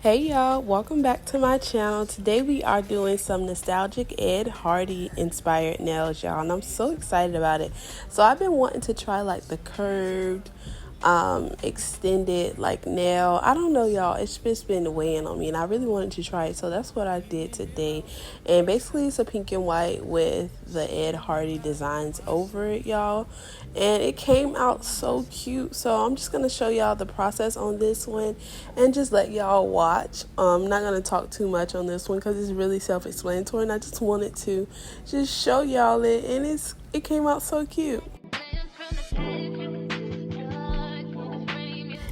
Hey y'all, welcome back to my channel. Today we are doing some nostalgic Ed Hardy inspired nails, y'all, and I'm so excited about it. So I've been wanting to try like the curved extended like nail. I don't know, y'all, it's just been weighing on me and I really wanted to try it, so that's what I did today. And basically it's a pink and white with the Ed Hardy designs over it, y'all, and it came out so cute. So I'm just gonna show y'all the process on this one and just let y'all watch. I'm not gonna talk too much on this one because it's really self-explanatory, and I just wanted to just show y'all it, and it came out so cute.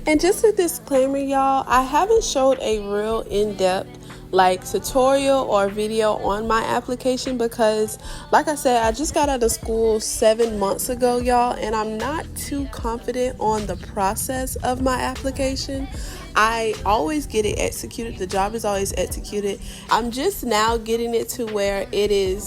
And just a disclaimer, y'all, I haven't showed a real in-depth like tutorial or video on my application because, like I said, I just got out of school 7 months ago, y'all, and I'm not too confident on the process of my application. I always get it executed. The job is always executed. I'm just now getting it to where it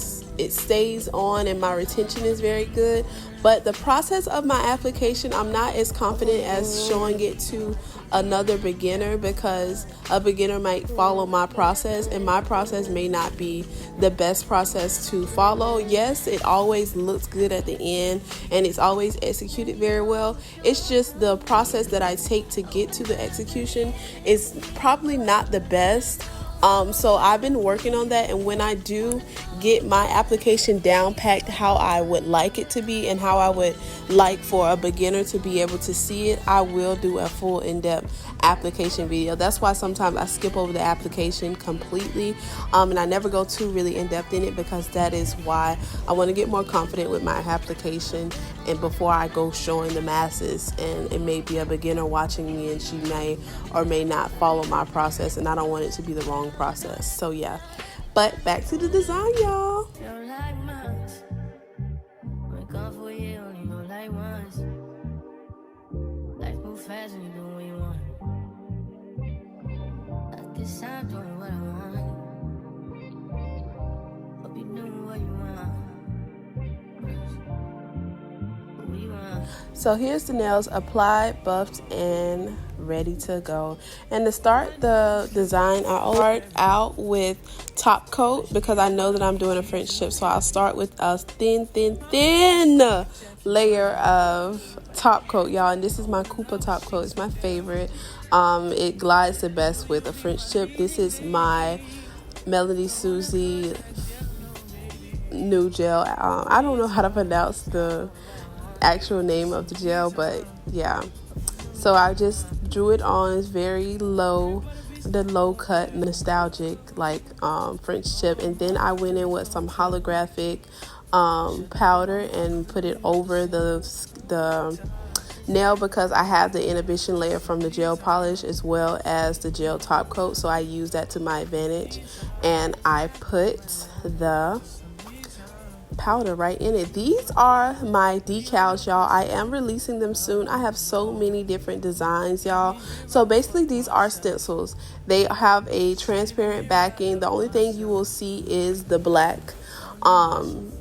stays on and my retention is very good. But the process of my application, I'm not as confident as showing it to another beginner, because a beginner might follow my process and my process may not be the best process to follow. Yes, it always looks good at the end and it's always executed very well. It's just the process that I take to get to the execution is probably not the best. So I've been working on that, and when I do get my application down packed how I would like it to be and how I would like for a beginner to be able to see it, I will do a full in-depth application video. That's why sometimes I skip over the application completely, and I never go too really in-depth in it, because that is why I want to get more confident with my application and before I go showing the masses. And it may be a beginner watching me and she may or may not follow my process, and I don't want it to be the wrong process. So yeah, but back to the design, y'all. So here's the nails applied, buffed, and ready to go. And to start the design, I always start out with top coat because I know that I'm doing a French tip. So I'll start with a thin layer of top coat, y'all. And this is my Coupa top coat. It's my favorite. It glides the best with a French tip. This is my Melody Susie new gel. I don't know how to pronounce the actual name of the gel, but yeah, so I just drew it on. It's very low, the low cut nostalgic like French tip, and then I went in with some holographic powder and put it over the nail, because I have the inhibition layer from the gel polish as well as the gel top coat, so I use that to my advantage, and I put the powder right in it. These are my decals, y'all. I am releasing them soon. I have so many different designs, y'all. So basically these are stencils. They have a transparent backing. The only thing you will see is the black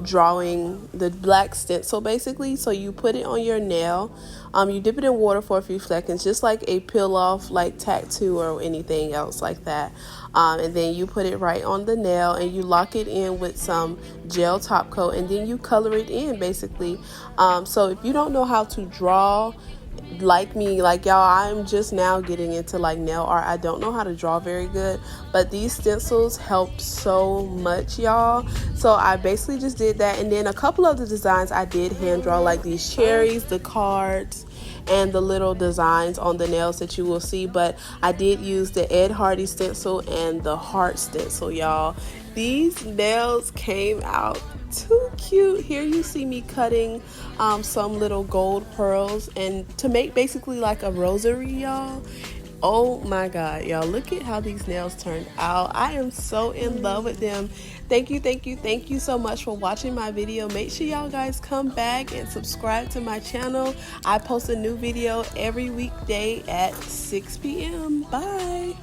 drawing, the black stencil basically. So you put it on your nail, you dip it in water for a few seconds, just like a peel off like tattoo or anything else like that, and then you put it right on the nail and you lock it in with some gel top coat, and then you color it in basically. So if you don't know how to draw like me, like y'all, I'm just now getting into like nail art. I don't know how to draw very good, but these stencils help so much, y'all. So I basically just did that, and then a couple of the designs I did hand draw, like these cherries, the cards, and the little designs on the nails that you will see. But I did use the Ed Hardy stencil and the heart stencil, y'all. These nails came out too cute. Here you see me cutting some little gold pearls and to make basically like a rosary, y'all. Oh my god, y'all, look at how these nails turned out. I am so in love with them. Thank you so much for watching my video. Make sure y'all guys come back and subscribe to my channel. I post a new video every weekday at 6 p.m. Bye.